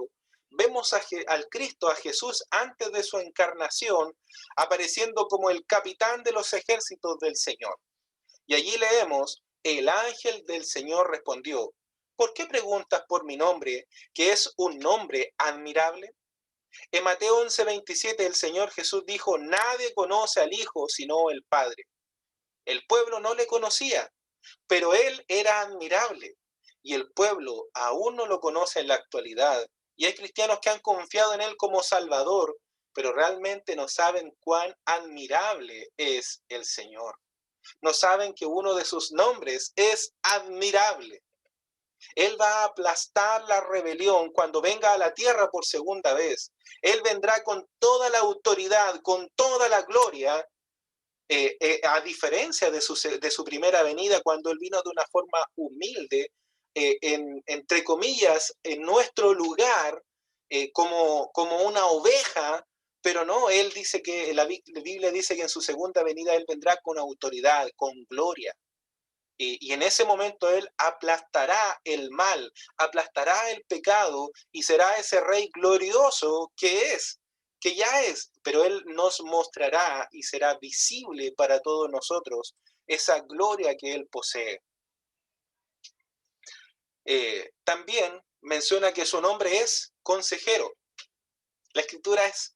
vemos al Cristo, a Jesús, antes de su encarnación, apareciendo como el capitán de los ejércitos del Señor. Y allí leemos, el ángel del Señor respondió, ¿por qué preguntas por mi nombre, que es un nombre admirable? En Mateo 11:27 el Señor Jesús dijo, nadie conoce al Hijo sino el Padre. El pueblo no le conocía, pero Él era admirable. Y el pueblo aún no lo conoce en la actualidad. Y hay cristianos que han confiado en Él como Salvador, pero realmente no saben cuán admirable es el Señor. No saben que uno de sus nombres es admirable. Él va a aplastar la rebelión cuando venga a la tierra por segunda vez. Él vendrá con toda la autoridad, con toda la gloria, a diferencia de su primera venida, cuando Él vino de una forma humilde, entre comillas, en nuestro lugar, como una oveja, pero no, Él dice que, la Biblia dice que en su segunda venida Él vendrá con autoridad, con gloria. Y en ese momento Él aplastará el mal, aplastará el pecado y será ese rey glorioso que ya es, pero Él nos mostrará y será visible para todos nosotros esa gloria que Él posee. También menciona que su nombre es consejero. La escritura es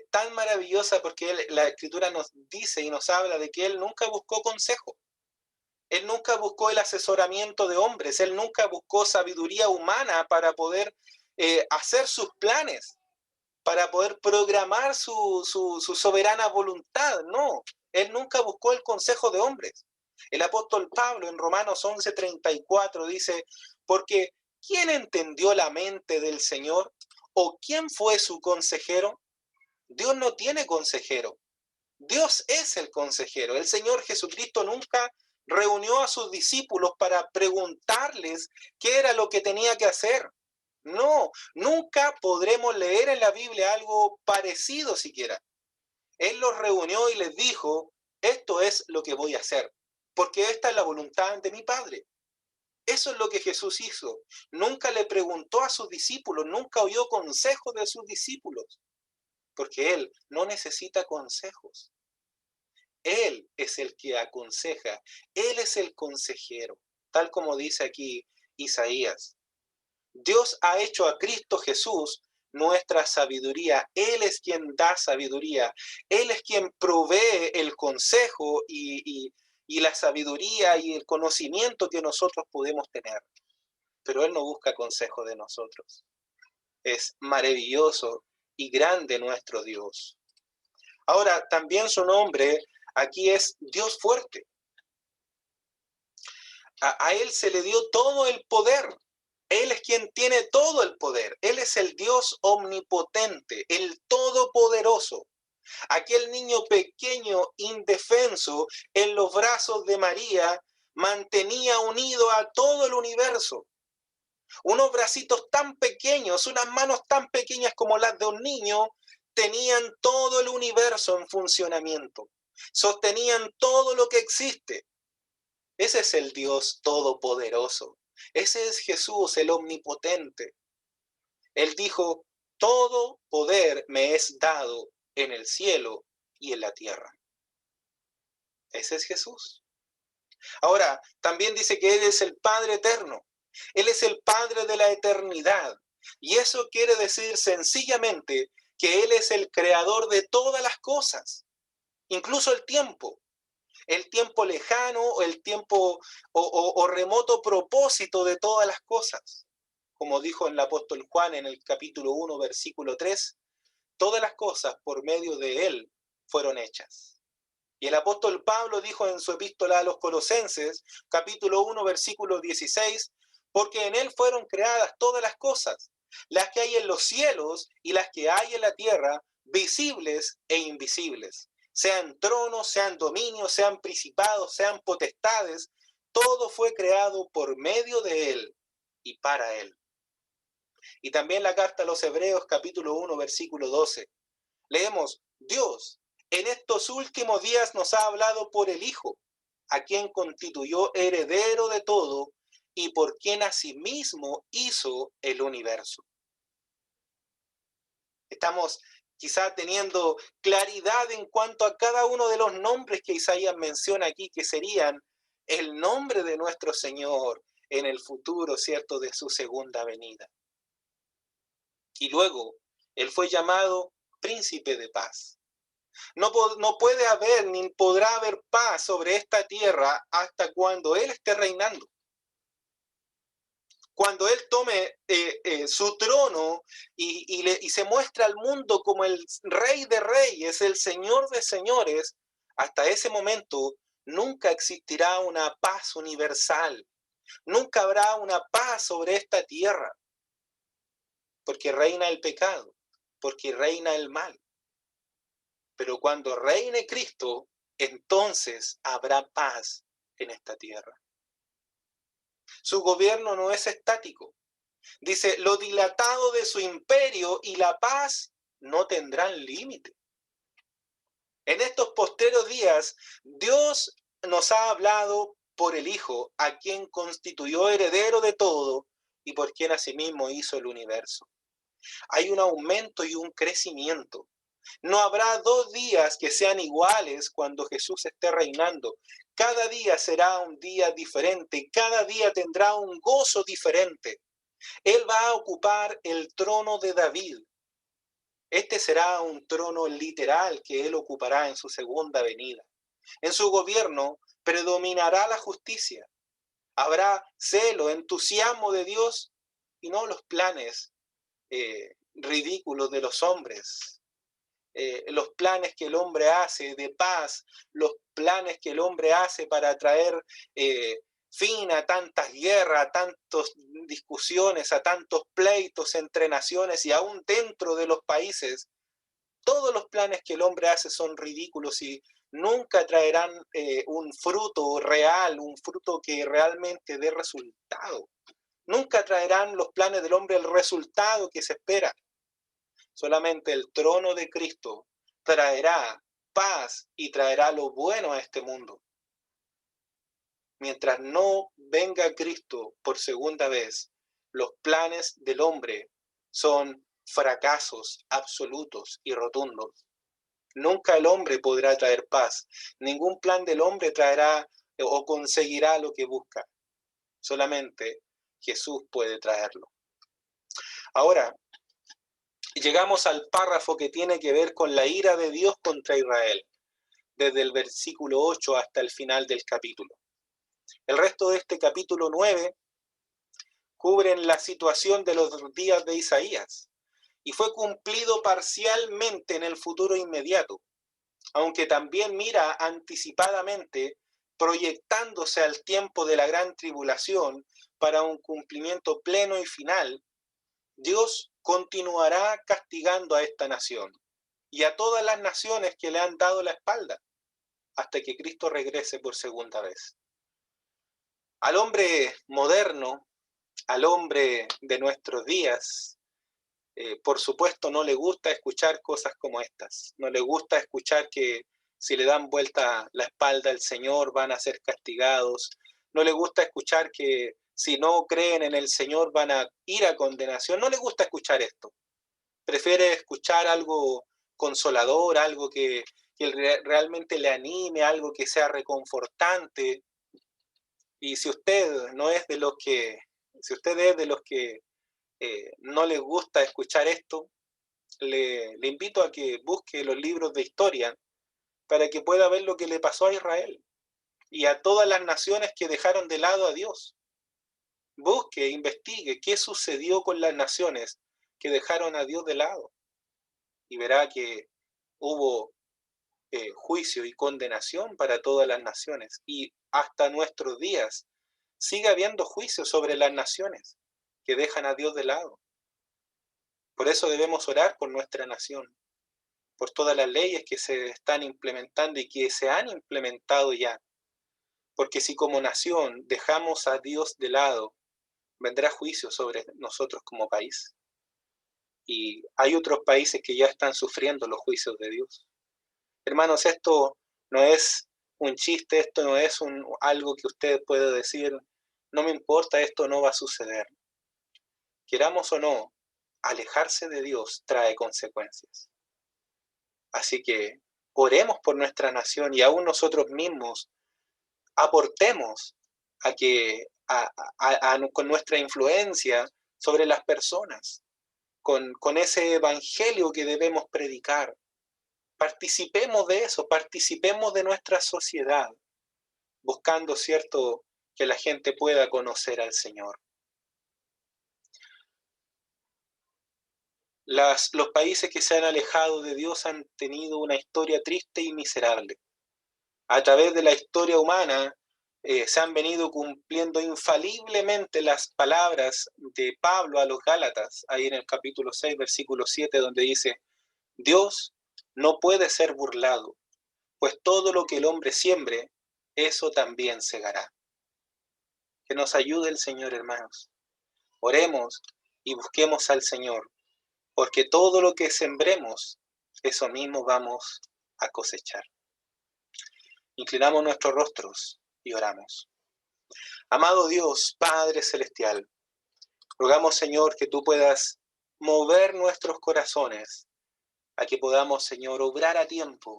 tan maravillosa porque la escritura nos dice y nos habla de que Él nunca buscó consejo. Él nunca buscó el asesoramiento de hombres, él nunca buscó sabiduría humana para poder hacer sus planes, para poder programar su soberana voluntad. No, él nunca buscó el consejo de hombres. El apóstol Pablo en Romanos 11:34 dice, porque ¿quién entendió la mente del Señor? ¿O quién fue su consejero? Dios no tiene consejero. Dios es el consejero. El Señor Jesucristo nunca reunió a sus discípulos para preguntarles qué era lo que tenía que hacer. No, nunca podremos leer en la Biblia algo parecido siquiera. Él los reunió y les dijo, esto es lo que voy a hacer, porque esta es la voluntad de mi Padre. Eso es lo que Jesús hizo. Nunca le preguntó a sus discípulos, nunca oyó consejos de sus discípulos, porque Él no necesita consejos. Él es el que aconseja, Él es el consejero, tal como dice aquí Isaías. Dios ha hecho a Cristo Jesús nuestra sabiduría. Él es quien da sabiduría. Él es quien provee el consejo y la sabiduría y el conocimiento que nosotros podemos tener. Pero Él no busca consejo de nosotros. Es maravilloso y grande nuestro Dios. Ahora, también su nombre aquí es Dios fuerte. A Él se le dio todo el poder. Él es quien tiene todo el poder. Él es el Dios omnipotente, el todopoderoso. Aquel niño pequeño, indefenso, en los brazos de María, mantenía unido a todo el universo. Unos bracitos tan pequeños, unas manos tan pequeñas como las de un niño, tenían todo el universo en funcionamiento. Sostenían todo lo que existe. Ese es el Dios todopoderoso. Ese es Jesús, el omnipotente. Él dijo, todo poder me es dado en el cielo y en la tierra. Ese es Jesús. Ahora, también dice que Él es el Padre eterno. Él es el Padre de la eternidad. Y eso quiere decir sencillamente que Él es el creador de todas las cosas, incluso el tiempo lejano, o el tiempo o remoto propósito de todas las cosas. Como dijo el apóstol Juan en el capítulo 1, versículo 3, todas las cosas por medio de Él fueron hechas. Y el apóstol Pablo dijo en su epístola a los Colosenses, capítulo 1, versículo 16, porque en Él fueron creadas todas las cosas, las que hay en los cielos y las que hay en la tierra, visibles e invisibles. Sean tronos, sean dominios, sean principados, sean potestades, todo fue creado por medio de Él y para Él. Y también la carta a los Hebreos, capítulo 1, versículo 12. Leemos, Dios en estos últimos días nos ha hablado por el Hijo, a quien constituyó heredero de todo y por quien asimismo hizo el universo. Estamos quizá teniendo claridad en cuanto a cada uno de los nombres que Isaías menciona aquí, que serían el nombre de nuestro Señor en el futuro, ¿cierto?, de su segunda venida. Y luego, Él fue llamado Príncipe de Paz. No puede haber ni podrá haber paz sobre esta tierra hasta cuando Él esté reinando. Cuando Él tome su trono y se muestra al mundo como el Rey de Reyes, el Señor de Señores, hasta ese momento nunca existirá una paz universal. Nunca habrá una paz sobre esta tierra. Porque reina el pecado, porque reina el mal. Pero cuando reine Cristo, entonces habrá paz en esta tierra. Su gobierno no es estático. Dice, lo dilatado de su imperio y la paz no tendrán límite. En estos postreros días, Dios nos ha hablado por el Hijo, a quien constituyó heredero de todo y por quien asimismo hizo el universo. Hay un aumento y un crecimiento. No habrá 2 días que sean iguales cuando Jesús esté reinando. Cada día será un día diferente, cada día tendrá un gozo diferente. Él va a ocupar el trono de David. Este será un trono literal que Él ocupará en su segunda venida. En su gobierno predominará la justicia. Habrá celo, entusiasmo de Dios y no los planes ridículos de los hombres. Los planes que el hombre hace de paz, los planes que el hombre hace para traer fin a tantas guerras, a tantas discusiones, a tantos pleitos entre naciones y aún dentro de los países. Todos los planes que el hombre hace son ridículos y nunca traerán un fruto real, un fruto que realmente dé resultado. Nunca traerán los planes del hombre el resultado que se espera. Solamente el trono de Cristo traerá paz y traerá lo bueno a este mundo. Mientras no venga Cristo por segunda vez, los planes del hombre son fracasos absolutos y rotundos. Nunca el hombre podrá traer paz. Ningún plan del hombre traerá o conseguirá lo que busca. Solamente Jesús puede traerlo. Ahora, llegamos al párrafo que tiene que ver con la ira de Dios contra Israel, desde el versículo 8 hasta el final del capítulo. El resto de este capítulo 9 cubren la situación de los días de Isaías y fue cumplido parcialmente en el futuro inmediato, aunque también mira anticipadamente, proyectándose al tiempo de la gran tribulación para un cumplimiento pleno y final. Dios continuará castigando a esta nación y a todas las naciones que le han dado la espalda hasta que Cristo regrese por segunda vez. Al hombre moderno, al hombre de nuestros días, por supuesto no le gusta escuchar cosas como estas. No le gusta escuchar que si le dan vuelta la espalda al Señor van a ser castigados. No le gusta escuchar que si no creen en el Señor van a ir a condenación. No le gusta escuchar esto. Prefiere escuchar algo consolador, algo que realmente le anime, algo que sea reconfortante. Y si usted no es de los que, si usted es de los que no les gusta escuchar esto, le invito a que busque los libros de historia para que pueda ver lo que le pasó a Israel y a todas las naciones que dejaron de lado a Dios. Busque, investigue qué sucedió con las naciones que dejaron a Dios de lado y verá que hubo juicio y condenación para todas las naciones y hasta nuestros días sigue habiendo juicio sobre las naciones que dejan a Dios de lado. Por eso debemos orar por nuestra nación, por todas las leyes que se están implementando y que se han implementado ya. Porque si como nación dejamos a Dios de lado, vendrá juicio sobre nosotros como país. Y hay otros países que ya están sufriendo los juicios de Dios. Hermanos, esto no es un chiste, esto no es algo que usted puede decir, no me importa, esto no va a suceder. Queramos o no, alejarse de Dios trae consecuencias. Así que oremos por nuestra nación y aún nosotros mismos aportemos con nuestra influencia sobre las personas, con ese evangelio que debemos predicar. Participemos de eso, participemos de nuestra sociedad, buscando, cierto, que la gente pueda conocer al Señor. Los países que se han alejado de Dios han tenido una historia triste y miserable. A través de la historia humana se han venido cumpliendo infaliblemente las palabras de Pablo a los Gálatas, ahí en el capítulo 6, versículo 7, donde dice, Dios no puede ser burlado, pues todo lo que el hombre siembre, eso también segará. Que nos ayude el Señor, hermanos. Oremos y busquemos al Señor, porque todo lo que sembremos, eso mismo vamos a cosechar. Inclinamos nuestros rostros y oramos. Amado Dios, Padre Celestial, rogamos, Señor, que tú puedas mover nuestros corazones, a que podamos, Señor, obrar a tiempo,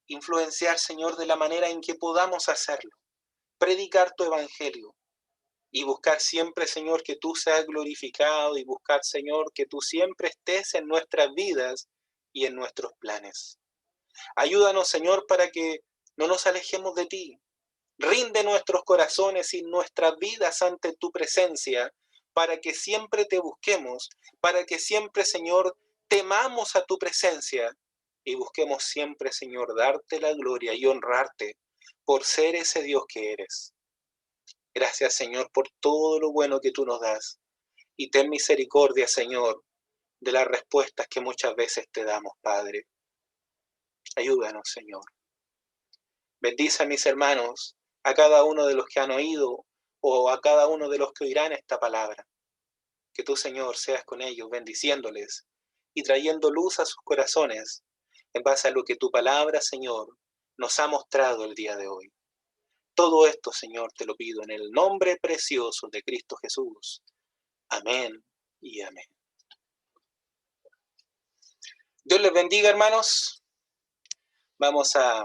influenciar, Señor, de la manera en que podamos hacerlo, predicar tu evangelio y buscar siempre, Señor, que tú seas glorificado y buscar, Señor, que tú siempre estés en nuestras vidas y en nuestros planes. Ayúdanos, Señor, para que no nos alejemos de ti. Rinde nuestros corazones y nuestras vidas ante tu presencia, para que siempre te busquemos, para que siempre, Señor, temamos a tu presencia y busquemos siempre, Señor, darte la gloria y honrarte por ser ese Dios que eres. Gracias, Señor, por todo lo bueno que tú nos das. Y ten misericordia, Señor, de las respuestas que muchas veces te damos, Padre. Ayúdanos, Señor. Bendice a mis hermanos, a cada uno de los que han oído o a cada uno de los que oirán esta palabra. Que tú, Señor, seas con ellos, bendiciéndoles y trayendo luz a sus corazones en base a lo que tu palabra, Señor, nos ha mostrado el día de hoy. Todo esto, Señor, te lo pido en el nombre precioso de Cristo Jesús. Amén y amén. Dios les bendiga, hermanos. Vamos a